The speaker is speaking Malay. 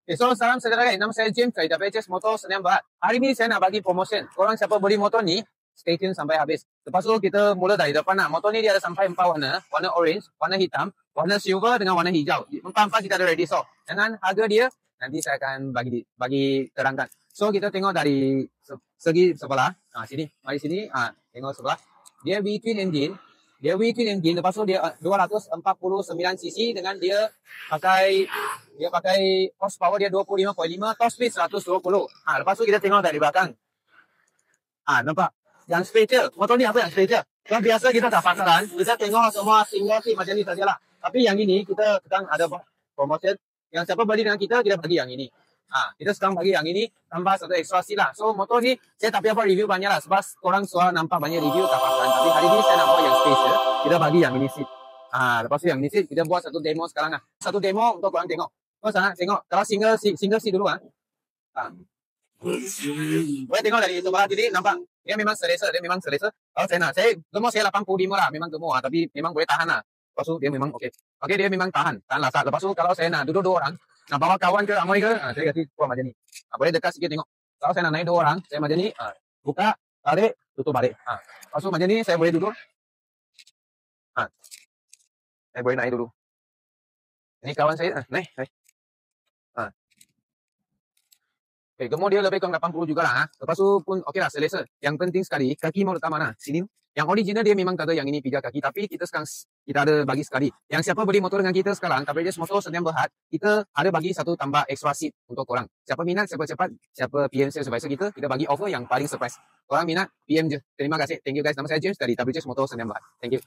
Okay, so salam sejahtera, nama saya James dari WHS Motor Senyam Berhad. Hari ni saya nak bagi promotion. Korang siapa beli motor ni, stay tune sampai habis. Lepas tu kita mula dari depan lah. Motor ni dia ada sampai 4 warna. Warna orange, warna hitam, warna silver dengan warna hijau. Empat-empat kita ada ready stock. Dengan harga dia, nanti saya akan bagi terangkan. So kita tengok dari segi sebelah. Sini, mari sini. Tengok sebelah. Dia V-twin engine. Lepas tu dia 249cc dengan dia pakai horsepower dia 25.5, top speed 120. Lepas tu kita tengok dari belakang. Nampak? Yang special. Motor ni apa yang special? Yang biasa kita tak pasaran, kita tengok semua single seat macam ni sajalah. Tapi yang ini kita sedang ada promotion. Yang siapa beli dengan kita bagi yang ini. Kita sedang bagi yang ini tambah satu extra seat lah. So motor ni saya tak payah buat review banyak lah. Sebab korang suara nampak banyak review tak pasaran. Tapi hari ni saya nak buat yang special. Kita bagi yang ini seat. Lepas tu yang ini seat kita buat satu demo sekarang lah. Satu demo untuk korang tengok. Tengok. Kalau single seat dulu boleh tengok dari sebelah sini, nampak dia memang selesa. Kalau saya gemuk saya 85 lah, memang gemuk lah, tapi memang boleh tahan lah. Lepas tu dia memang okey, dia memang tahan lah. Lepas tu kalau saya nak duduk 2 orang, nak bawa kawan ke Amoy ke, saya kasi buat macam ni. Boleh dekat sikit tengok. Kalau saya nak naik 2 orang, saya macam ni, buka, tarik, tutup balik. Lepas tu macam ni saya boleh duduk. Saya boleh naik dulu. Ini kawan saya, naik. Okay, gemuk dia lebih kurang 80 jugalah. Lepas tu pun okey lah, selesa. Yang penting sekali, kaki mau letak mana? Sini. Yang original dia memang kata yang ini pijak kaki. Tapi kita sekarang, kita ada bagi sekali. Yang siapa beli motor dengan kita sekarang, WHS Motor Senyam Berhad, kita ada bagi satu tambah extra seat untuk korang. Siapa minat, siapa cepat, siapa PM saya supervisor kita bagi offer yang paling surprise. Korang minat, PM je. Terima kasih. Thank you guys. Nama saya James dari WHS Motor Senyam Berhad. Thank you.